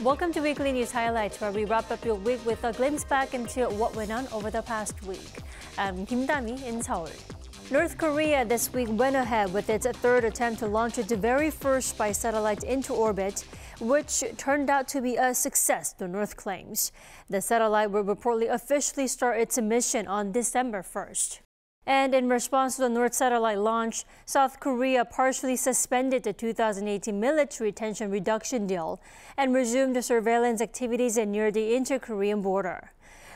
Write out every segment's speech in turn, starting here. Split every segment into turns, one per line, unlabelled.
Welcome to Weekly News Highlights, where we wrap up your week with a glimpse back into what went on over the past week. I'm Kim Dami in Seoul. North Korea this week went ahead with its third attempt to launch its very first spy satellite into orbit, which turned out to be a success, the North claims. The satellite will reportedly officially start its mission on December 1st. And in response to the North satellite launch, South Korea partially suspended the 2018 military tension reduction deal and resumed the surveillance activities near the inter-Korean border.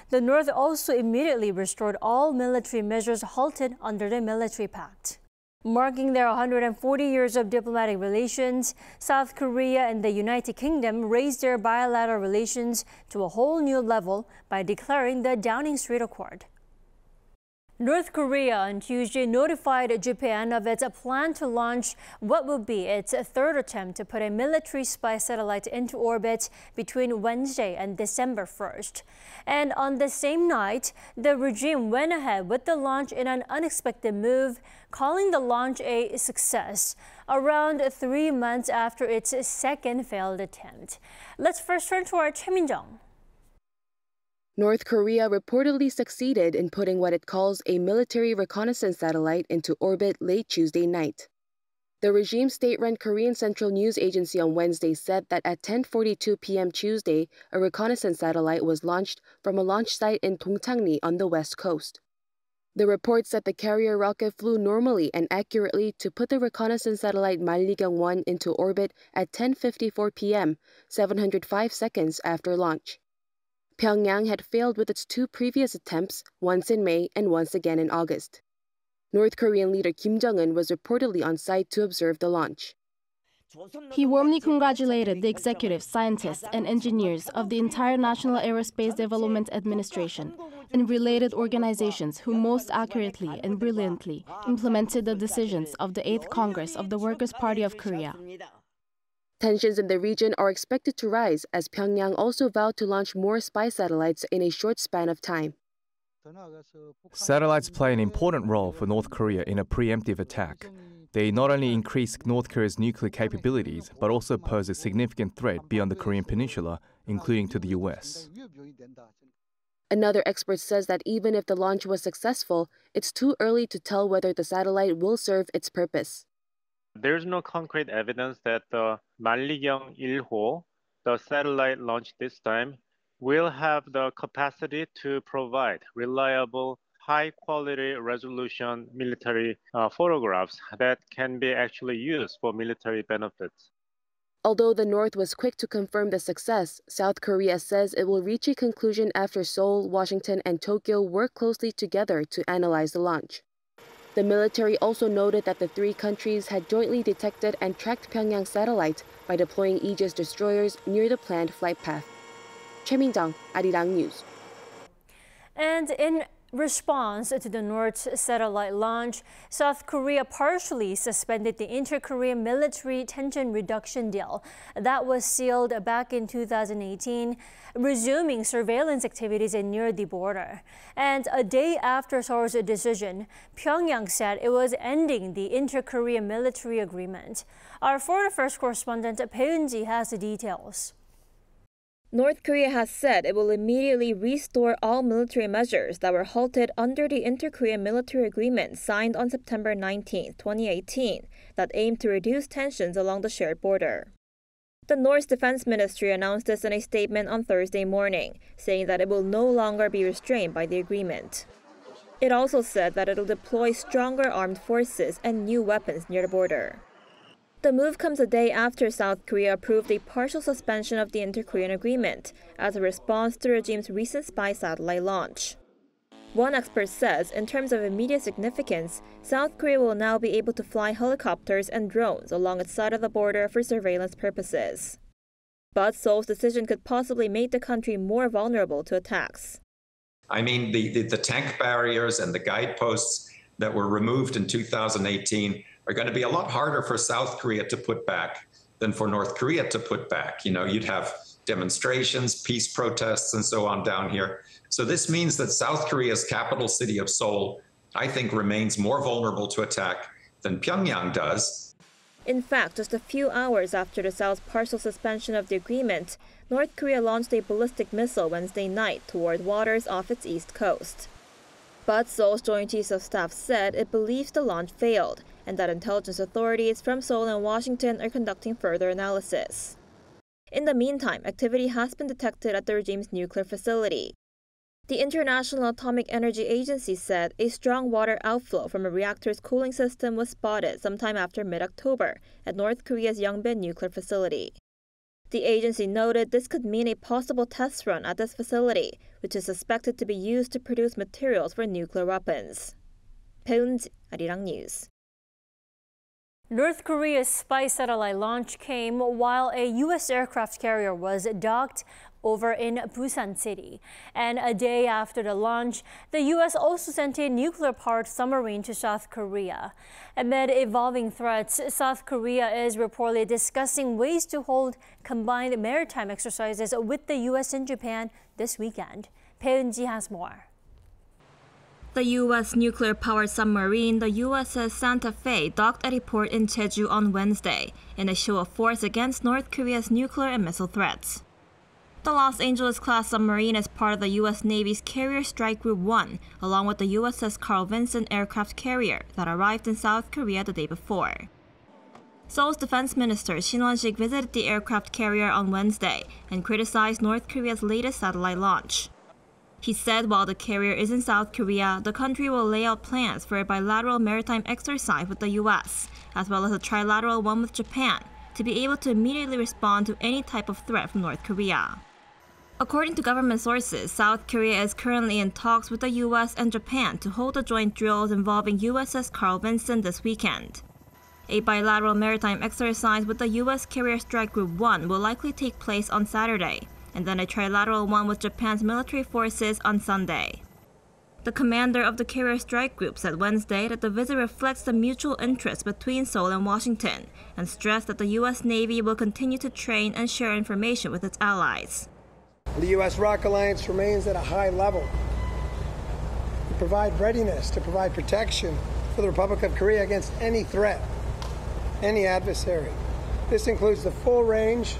The North also immediately restored all military measures halted under the military pact. Marking their 140 years of diplomatic relations, South Korea and the United Kingdom raised their bilateral relations to a whole new level by declaring the Downing Street Accord. North Korea on Tuesday notified Japan of its plan to launch what will be its third attempt to put a military spy satellite into orbit between Wednesday and December 1st. And on the same night, the regime went ahead with the launch in an unexpected move, calling the launch a success, around 3 months after its second failed attempt. Let's first turn to our Choi Min-jung.
North Korea reportedly succeeded in putting what it calls a military reconnaissance satellite into orbit late Tuesday night. The regime's state-run Korean Central News Agency on Wednesday said that at 10:42 p.m. Tuesday, a reconnaissance satellite was launched from a launch site in Dongchangni on the west coast. The report said the carrier rocket flew normally and accurately to put the reconnaissance satellite Mallikyung-1 into orbit at 10:54 p.m., 705 seconds after launch. Pyongyang had failed with its two previous attempts, once in May and once again in August. North Korean leader Kim Jong-un was reportedly on site to observe the launch.
He warmly congratulated the executives, scientists, and engineers of the entire National Aerospace Development Administration and related organizations who most accurately and brilliantly implemented the decisions of the 8th Congress of the Workers' Party of Korea.
Tensions in the region are expected to rise as Pyongyang also vowed to launch more spy satellites in a short span of time.
Satellites play an important role for North Korea in a preemptive attack. They not only increase North Korea's nuclear capabilities, but also pose a significant threat beyond the Korean peninsula, including to the US.
Another expert says that even if the launch was successful, it's too early to tell whether the satellite will serve its purpose.
There's no concrete evidence that the Mallikyung-1호, the satellite launched this time, will have the capacity to provide reliable, high-quality resolution military photographs that can be actually used for military benefits.
Although the North was quick to confirm the success, South Korea says it will reach a conclusion after Seoul, Washington, and Tokyo work closely together to analyze the launch. The military also noted that the three countries had jointly detected and tracked Pyongyang's satellite by deploying Aegis destroyers near the planned flight path. Choi Min-jung, Arirang News.
And in response to the North satellite launch, South Korea partially suspended the inter-Korean military tension reduction deal that was sealed back in 2018, resuming surveillance activities near the border. And a day after Seoul's decision, Pyongyang said it was ending the inter-Korean military agreement. Our foreign affairs correspondent Bae Eun-ji has the details.
North Korea has said it will immediately restore all military measures that were halted under the inter-Korean military agreement signed on September 19, 2018, that aimed to reduce tensions along the shared border. The North's defense ministry announced this in a statement on Thursday morning, saying that it will no longer be restrained by the agreement. It also said that it will deploy stronger armed forces and new weapons near the border. The move comes a day after South Korea approved a partial suspension of the inter-Korean agreement as a response to the regime's recent spy satellite launch. One expert says, in terms of immediate significance, South Korea will now be able to fly helicopters and drones along its side of the border for surveillance purposes. But Seoul's decision could possibly make the country more vulnerable to attacks.
I mean, the tank barriers and the guideposts that were removed in 2018 are going to be a lot harder for South Korea to put back than for North Korea to put back. You know, you'd have demonstrations, peace protests, and so on down here. So this means that South Korea's capital city of Seoul, I think, remains more vulnerable to attack than Pyongyang does.
In fact, just a few hours after the South's partial suspension of the agreement, North Korea launched a ballistic missile Wednesday night toward waters off its east coast. But Seoul's Joint Chiefs of Staff said it believes the launch failed, and that intelligence authorities from Seoul and Washington are conducting further analysis. In the meantime, activity has been detected at the regime's nuclear facility. The International Atomic Energy Agency said a strong water outflow from a reactor's cooling system was spotted sometime after mid-October at North Korea's Yongbin nuclear facility. The agency noted this could mean a possible test run at this facility, which is suspected to be used to produce materials for nuclear weapons. 배은지, Arirang News.
North Korea's spy satellite launch came while a U.S. aircraft carrier was docked over in Busan City. And a day after the launch, the U.S. also sent a nuclear-powered submarine to South Korea. Amid evolving threats, South Korea is reportedly discussing ways to hold combined maritime exercises with the U.S. and Japan this weekend. Peunji has more.
The U.S. nuclear-powered submarine, the USS Santa Fe, docked at a port in Jeju on Wednesday in a show of force against North Korea's nuclear and missile threats. The Los Angeles-class submarine is part of the U.S. Navy's Carrier Strike Group 1, along with the USS Carl Vinson aircraft carrier that arrived in South Korea the day before. Seoul's defense minister Shin Won-sik visited the aircraft carrier on Wednesday and criticized North Korea's latest satellite launch. He said while the carrier is in South Korea, the country will lay out plans for a bilateral maritime exercise with the U.S., as well as a trilateral one with Japan, to be able to immediately respond to any type of threat from North Korea. According to government sources, South Korea is currently in talks with the U.S. and Japan to hold the joint drills involving USS Carl Vinson this weekend. A bilateral maritime exercise with the U.S. Carrier Strike Group 1 will likely take place on Saturday, and then a trilateral one with Japan's military forces on Sunday. The commander of the Carrier Strike Group said Wednesday that the visit reflects the mutual interest between Seoul and Washington, and stressed that the U.S. Navy will continue to train and share information with its allies.
The U.S. ROC alliance remains at a high level to provide readiness, to provide protection for the Republic of Korea against any threat, any adversary. This includes the full range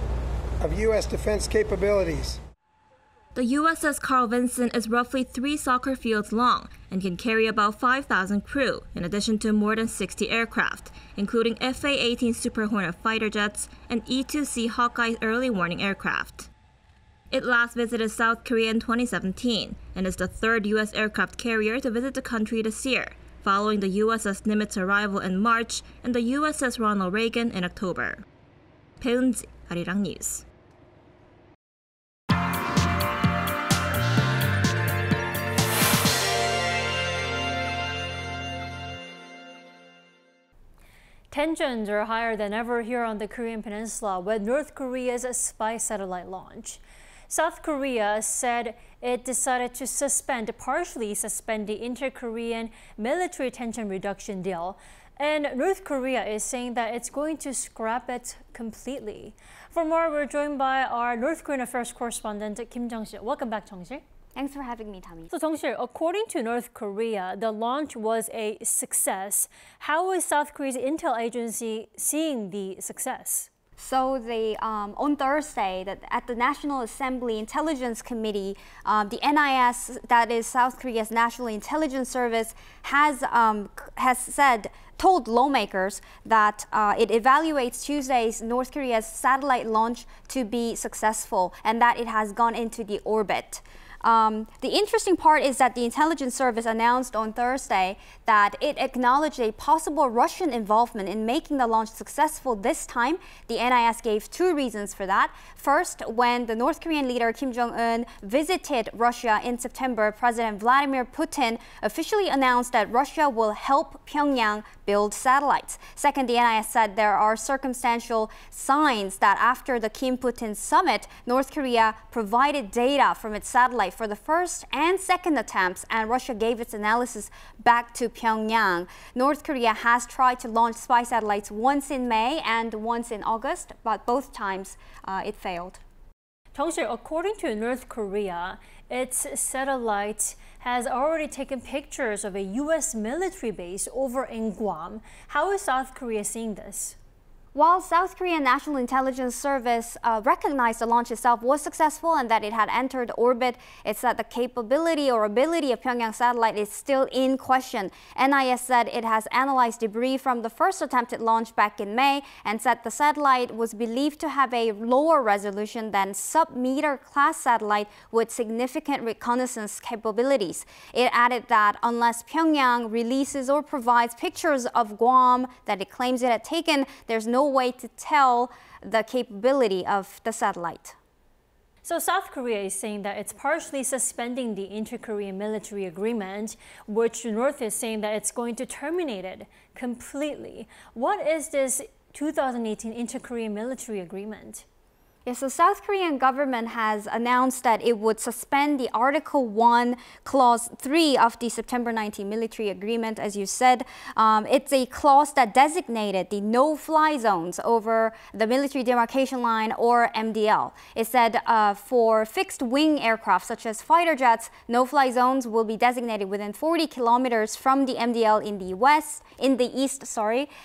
of U.S. defense capabilities.
The USS Carl Vinson is roughly 3 soccer fields long and can carry about 5,000 crew, in addition to more than 60 aircraft, including FA-18 Super Hornet fighter jets and E-2C Hawkeye early warning aircraft. It last visited South Korea in 2017 and is the 3rd U.S. aircraft carrier to visit the country this year, following the USS Nimitz arrival in March and the USS Ronald Reagan in October. 배은지, Arirang News.
Tensions are higher than ever here on the Korean Peninsula with North Korea's spy satellite launch. South Korea said it decided to partially suspend the inter-Korean military tension reduction deal. And North Korea is saying that it's going to scrap it completely. For more, we're joined by our North Korean Affairs correspondent, Kim Jung-sil. Welcome back, Jung-sil.
Thanks for having me, Tommy.
So, Jung-sil, according to North Korea, the launch was a success. How is South Korea's intel agency seeing the success?
So on Thursday, at the National Assembly Intelligence Committee, the NIS, that is South Korea's National Intelligence Service, told lawmakers that it evaluates Tuesday's North Korea's satellite launch to be successful and that it has gone into the orbit. The interesting part is that the intelligence service announced on Thursday that it acknowledged a possible Russian involvement in making the launch successful this time. The NIS gave 2 reasons for that. First, when the North Korean leader Kim Jong-un visited Russia in September, President Vladimir Putin officially announced that Russia will help Pyongyang build satellites. Second, the NIS said there are circumstantial signs that after the Kim-Putin summit, North Korea provided data from its satellite for the first and second attempts, and Russia gave its analysis back to Pyongyang. North Korea has tried to launch spy satellites once in May and once in August, but both times it failed.
Jung-sil, according to North Korea, its satellite has already taken pictures of a U.S. military base over in Guam. How is South Korea seeing this?
While South Korean National Intelligence Service recognized the launch itself was successful and that it had entered orbit, it said the capability or ability of Pyongyang satellite is still in question. NIS said it has analyzed debris from the first attempted launch back in May and said the satellite was believed to have a lower resolution than sub-meter class satellite with significant reconnaissance capabilities. It added that unless Pyongyang releases or provides pictures of Guam that it claims it had taken, there's no way to tell the capability of the satellite.
So South Korea is saying that it's partially suspending the inter-Korean military agreement, which North is saying that it's going to terminate it completely. What is this 2018 inter-Korean military agreement?
Yes, the South Korean government has announced that it would suspend the Article 1, Clause 3 of the September 19 military agreement, as you said. It's a clause that designated the no-fly zones over the military demarcation line, or MDL. It said for fixed-wing aircraft, such as fighter jets, no-fly zones will be designated within 40 kilometers from the MDL in the east,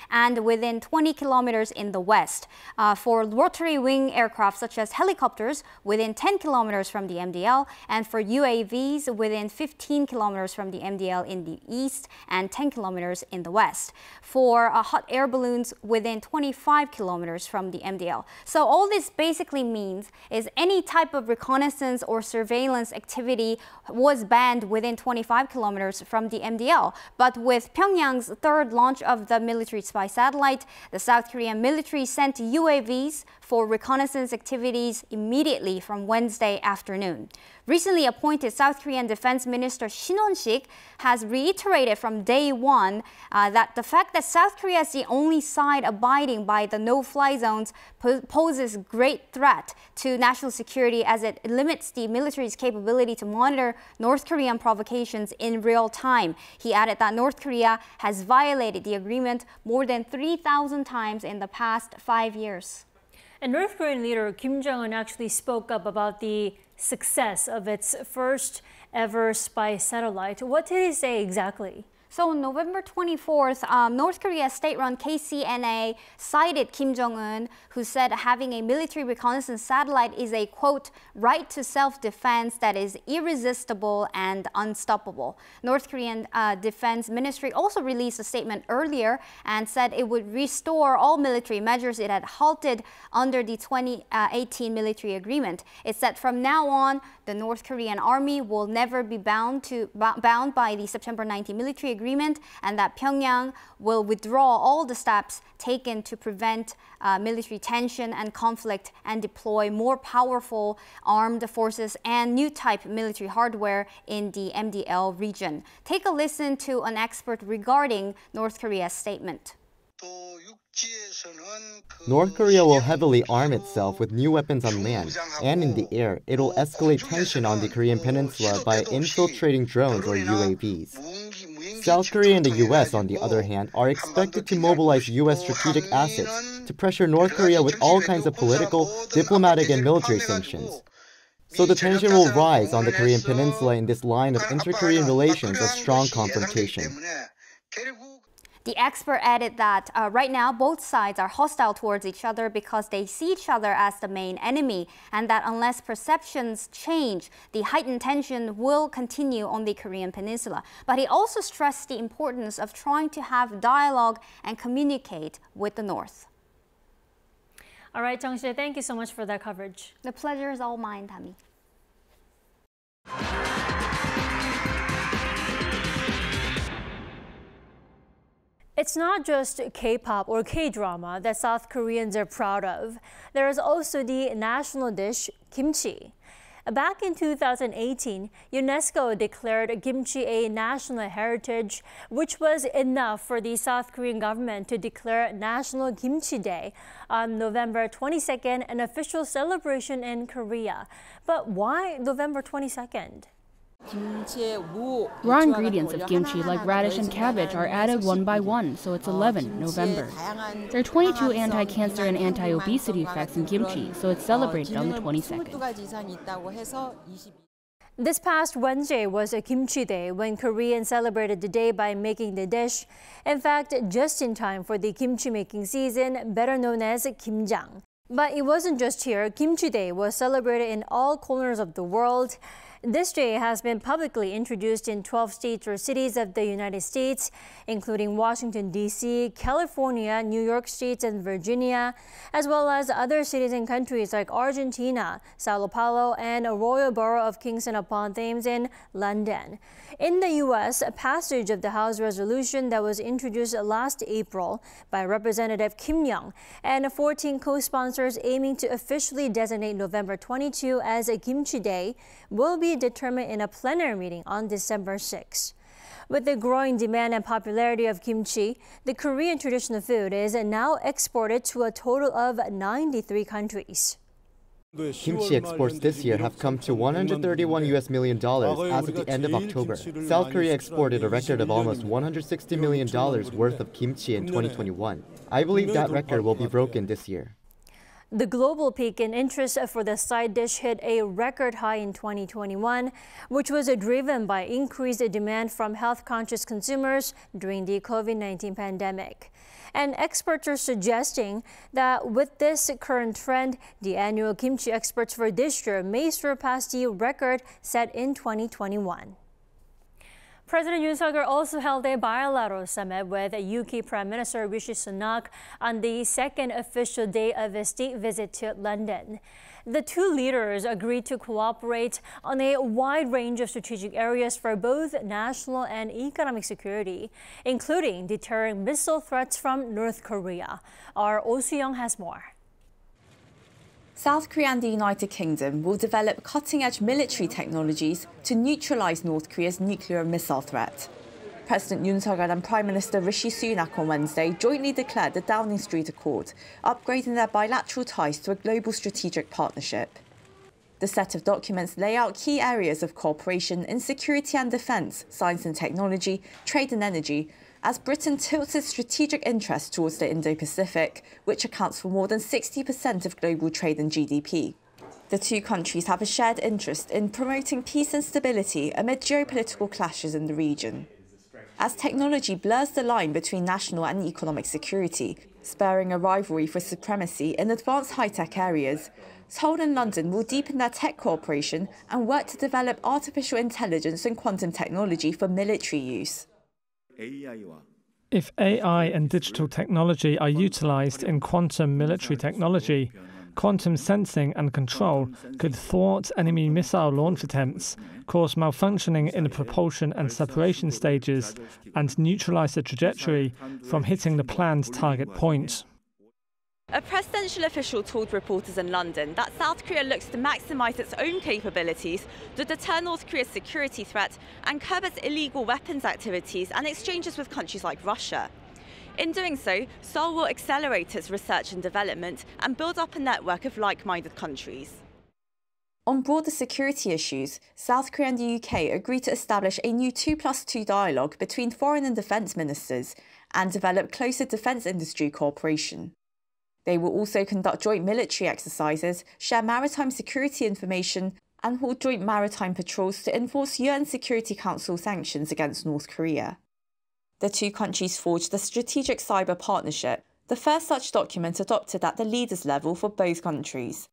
and within 20 kilometers in the west. For rotary-wing aircraft, such as helicopters, within 10 kilometers from the MDL, and for UAVs within 15 kilometers from the MDL in the east and 10 kilometers in the west. For hot air balloons within 25 kilometers from the MDL. So all this basically means is any type of reconnaissance or surveillance activity was banned within 25 kilometers from the MDL. But with Pyongyang's third launch of the military spy satellite, the South Korean military sent UAVs for reconnaissance activities immediately from Wednesday afternoon. Recently appointed South Korean Defense Minister Shin Won-sik has reiterated from day one that the fact that South Korea is the only side abiding by the no-fly zones poses great threat to national security, as it limits the military's capability to monitor North Korean provocations in real time. He added that North Korea has violated the agreement more than 3,000 times in the past 5 years.
And North Korean leader Kim Jong-un actually spoke up about the success of its first ever spy satellite. What did he say exactly?
So on November 24th, North Korea's state-run KCNA cited Kim Jong-un, who said having a military reconnaissance satellite is a, quote, right to self-defense that is irresistible and unstoppable. North Korean Defense Ministry also released a statement earlier and said it would restore all military measures it had halted under the 2018 military agreement. It said from now on, the North Korean army will never be bound by the September 19 military agreement, and that Pyongyang will withdraw all the steps taken to prevent military tension and conflict and deploy more powerful armed forces and new type military hardware in the MDL region. Take a listen to an expert regarding North Korea's statement.
North Korea will heavily arm itself with new weapons on land, and in the air, it will escalate tension on the Korean peninsula by infiltrating drones or UAVs. South Korea and the US, on the other hand, are expected to mobilize US strategic assets to pressure North Korea with all kinds of political, diplomatic, and military sanctions. So the tension will rise on the Korean peninsula in this line of inter-Korean relations of strong confrontation.
The expert added that right now both sides are hostile towards each other because they see each other as the main enemy, and that unless perceptions change, the heightened tension will continue on the Korean peninsula. But he also stressed the importance of trying to have dialogue and communicate with the North.
All right, Jung-si, thank you so much for that coverage.
The pleasure is all mine, Dami.
It's not just K-pop or K-drama that South Koreans are proud of. There is also the national dish, kimchi. Back in 2018, UNESCO declared kimchi a national heritage, which was enough for the South Korean government to declare National Kimchi Day on November 22nd, an official celebration in Korea. But why November 22nd?
Raw ingredients of kimchi like radish and cabbage are added one by one, so it's 11 November. There are 22 anti-cancer and anti-obesity effects in kimchi, so it's celebrated on the 22nd.
This past Wednesday was a kimchi day when Koreans celebrated the day by making the dish. In fact, just in time for the kimchi making season, better known as kimjang. But it wasn't just here. Kimchi Day was celebrated in all corners of the world. This day has been publicly introduced in 12 states or cities of the United States, including Washington, D.C., California, New York State, and Virginia, as well as other cities and countries like Argentina, Sao Paulo, and a royal borough of Kingston upon Thames in London. In the U.S., a passage of the House resolution that was introduced last April by Representative Kim Young and 14 co-sponsors aiming to officially designate November 22 as a Kimchi Day will be determined in a plenary meeting on December 6. With the growing demand and popularity of kimchi, the Korean traditional food is now exported to a total of 93 countries.
Kimchi exports this year have come to $131 million as of the end of October. South Korea exported a record of almost $160 million worth of kimchi in 2021. I believe that record will be broken this year.
The global peak in interest for the side dish hit a record high in 2021, which was driven by increased demand from health-conscious consumers during the COVID-19 pandemic. And experts are suggesting that with this current trend, the annual kimchi exports for this year may surpass the record set in 2021. President Yoon Suk-yeol also held a bilateral summit with UK Prime Minister Rishi Sunak on the second official day of a state visit to London. The two leaders agreed to cooperate on a wide range of strategic areas for both national and economic security, including deterring missile threats from North Korea. Our Oh Soo-young has more.
South Korea and the United Kingdom will develop cutting-edge military technologies to neutralize North Korea's nuclear missile threat. President Yoon Suk-yeol and Prime Minister Rishi Sunak on Wednesday jointly declared the Downing Street Accord, upgrading their bilateral ties to a global strategic partnership. The set of documents lay out key areas of cooperation in security and defence, science and technology, trade and energy, as Britain tilts its strategic interest towards the Indo-Pacific, which accounts for more than 60% of global trade and GDP. The two countries have a shared interest in promoting peace and stability amid geopolitical clashes in the region. As technology blurs the line between national and economic security, spurring a rivalry for supremacy in advanced high-tech areas, Seoul and London will deepen their tech cooperation and work to develop artificial intelligence and quantum technology for military use.
If AI and digital technology are utilized in quantum military technology, quantum sensing and control could thwart enemy missile launch attempts, cause malfunctioning in the propulsion and separation stages, and neutralize the trajectory from hitting the planned target point.
A presidential official told reporters in London that South Korea looks to maximise its own capabilities to deter North Korea's security threat and curb its illegal weapons activities and exchanges with countries like Russia. In doing so, Seoul will accelerate its research and development and build up a network of like-minded countries. On broader security issues, South Korea and the UK agreed to establish a new 2+2 dialogue between foreign and defence ministers and develop closer defence industry cooperation. They will also conduct joint military exercises, share maritime security information, and hold joint maritime patrols to enforce UN Security Council sanctions against North Korea. The two countries forged a strategic cyber partnership, the first such document adopted at the leaders' level for both countries.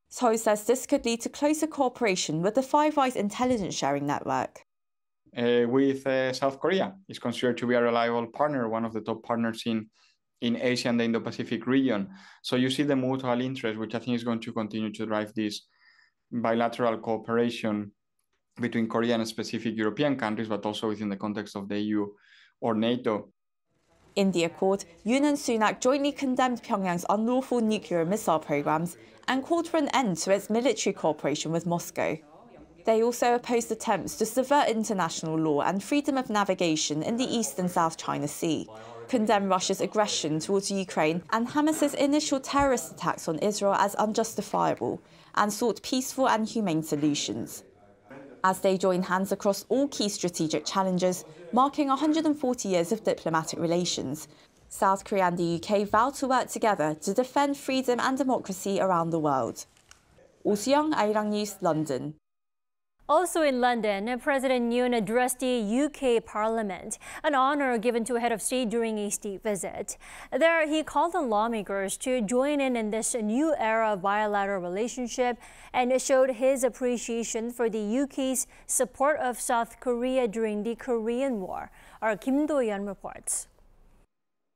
Seoul says this could lead to closer cooperation with the Five Eyes intelligence sharing network.
With South Korea is considered to be a reliable partner, one of the top partners in Asia and the Indo-Pacific region. So you see the mutual interest, which I think is going to continue to drive this bilateral cooperation between Korea and specific European countries, but also within the context of the EU or NATO.
In the accord, Yoon and Sunak jointly condemned Pyongyang's unlawful nuclear missile programs and called for an end to its military cooperation with Moscow. They also opposed attempts to subvert international law and freedom of navigation in the East and South China Sea, condemned Russia's aggression towards Ukraine and Hamas's initial terrorist attacks on Israel as unjustifiable, and sought peaceful and humane solutions. As they join hands across all key strategic challenges, marking 140 years of diplomatic relations, South Korea and the UK vow to work together to defend freedom and democracy around the world. Oh Soo-young, Arirang News, London.
Also in London, President Yoon addressed the UK Parliament, an honor given to a head of state during a state visit. There, he called on lawmakers to join in this new era of bilateral relationship and showed his appreciation for the UK's support of South Korea during the Korean War. Our Kim Do-yeon reports.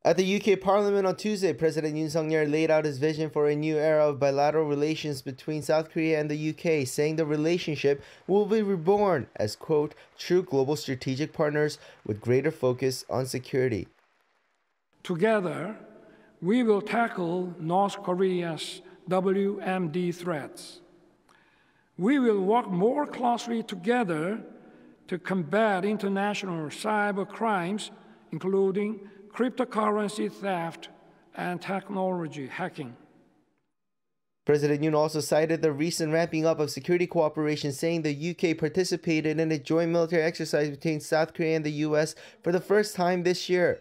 At the UK Parliament on Tuesday, President Yoon Suk-yeol laid out his vision for a new era of bilateral relations between South Korea and the UK, saying the relationship will be reborn as, quote, true global strategic partners with greater focus on security.
Together, we will tackle North Korea's WMD threats. We will work more closely together to combat international cyber crimes, including cryptocurrency theft and technology hacking.
President Yoon also cited the recent ramping up of security cooperation, saying the UK participated in a joint military exercise between South Korea and the US for the first time this year.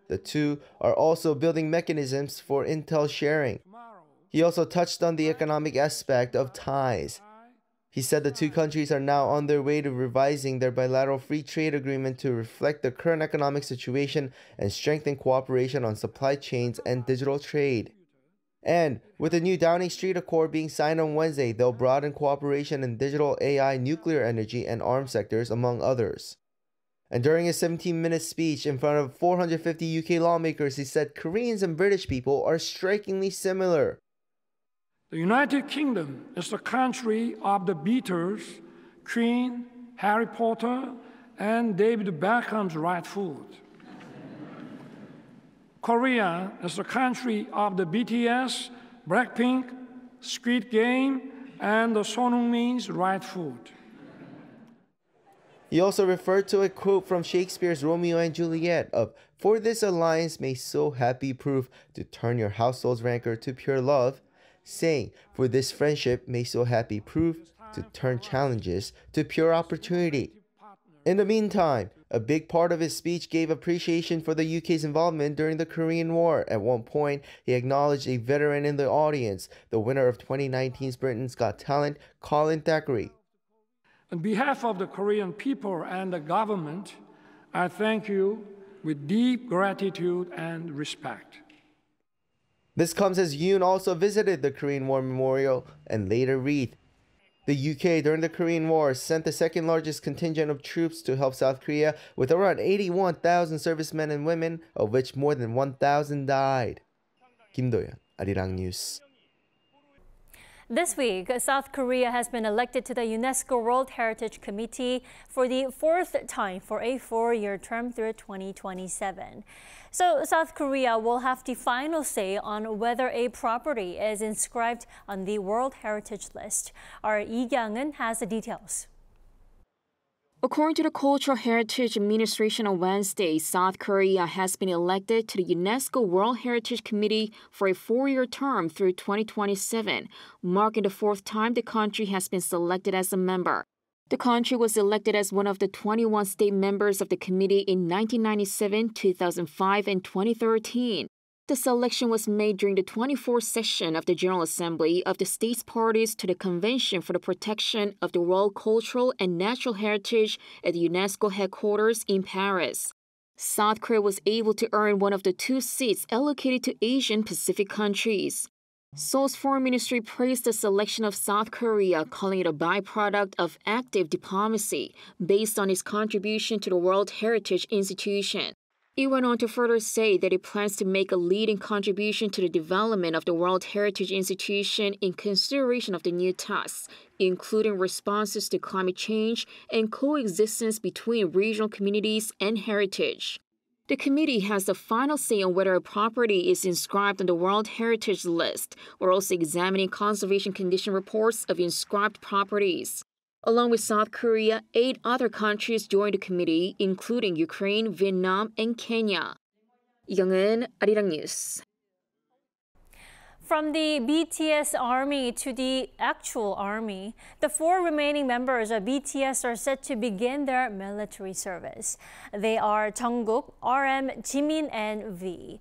The two are also building mechanisms for intel sharing. He also touched on the economic aspect of ties. He said the two countries are now on their way to revising their bilateral free trade agreement to reflect the current economic situation and strengthen cooperation on supply chains and digital trade. And with the new Downing Street Accord being signed on Wednesday, they'll broaden cooperation in digital, AI, nuclear energy, and arms sectors, among others. And during his 17-minute speech in front of 450 UK lawmakers, he said Koreans and British people are strikingly similar.
The United Kingdom is the country of the Beatles, Queen, Harry Potter, and David Beckham's right foot. Korea is the country of the BTS, Blackpink, Squid Game, and the Son Heung-min's right foot.
He also referred to a quote from Shakespeare's Romeo and Juliet of, "For this alliance may so happy prove to turn your household's rancor to pure love," saying, "For this friendship may so happy prove to turn challenges to pure opportunity." In the meantime, a big part of his speech gave appreciation for the UK's involvement during the Korean War. At one point, he acknowledged a veteran in the audience, the winner of 2019's Britain's Got Talent, Colin Thackeray.
On behalf of the Korean people and the government, I thank you with deep gratitude and respect.
This comes as Yoon also visited the Korean War Memorial and laid a wreath. The UK during the Korean War sent the second largest contingent of troops to help South Korea with around 81,000 servicemen and women, of which more than 1,000 died. Kim Do-yeon, Arirang News.
This week, South Korea has been elected to the UNESCO World Heritage Committee for the fourth time for a 4-year term through 2027. So South Korea will have the final say on whether a property is inscribed on the World Heritage List. Our Lee Kyung-eun has the details.
According to the Cultural Heritage Administration on Wednesday, South Korea has been elected to the UNESCO World Heritage Committee for a 4-year term through 2027, marking the fourth time the country has been selected as a member. The country was elected as one of the 21 state members of the committee in 1997, 2005, and 2013. The selection was made during the 24th session of the General Assembly of the states parties to the Convention for the Protection of the World Cultural and Natural Heritage at the UNESCO headquarters in Paris. South Korea was able to earn one of the 2 seats allocated to Asian Pacific countries. Seoul's foreign ministry praised the selection of South Korea, calling it a byproduct of active diplomacy based on its contribution to the World Heritage Institution. It went on to further say that it plans to make a leading contribution to the development of the World Heritage Institution in consideration of the new tasks, including responses to climate change and coexistence between regional communities and heritage. The committee has the final say on whether a property is inscribed on the World Heritage List. We're also examining conservation condition reports of inscribed properties. Along with South Korea, 8 other countries joined the committee, including Ukraine, Vietnam, and Kenya. Lee Kyung-eun, Arirang News.
From the BTS army to the actual army, the 4 remaining members of BTS are set to begin their military service. They are Jungkook, RM, Jimin, and V.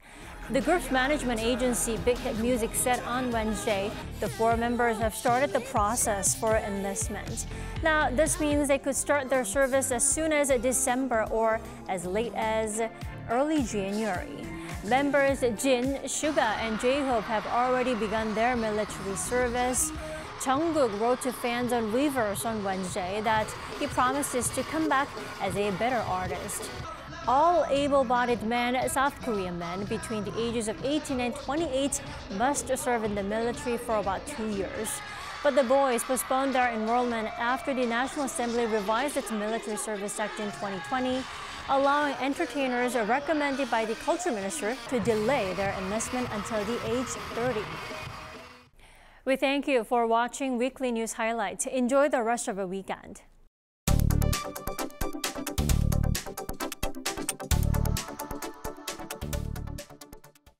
The group's management agency Big Hit Music said on Wednesday the 4 members have started the process for enlistment. Now, this means they could start their service as soon as December or as late as early January. Members Jin, Suga, and J-Hope have already begun their military service. Jungkook wrote to fans on Weverse on Wednesday that he promises to come back as a better artist. All able-bodied men, South Korean men between the ages of 18 and 28 must serve in the military for about 2 years. But the boys postponed their enrollment after the National Assembly revised its Military Service Act in 2020, allowing entertainers recommended by the Culture Minister to delay their enlistment until the age 30. We thank you for watching Weekly News Highlights. Enjoy the rest of the weekend.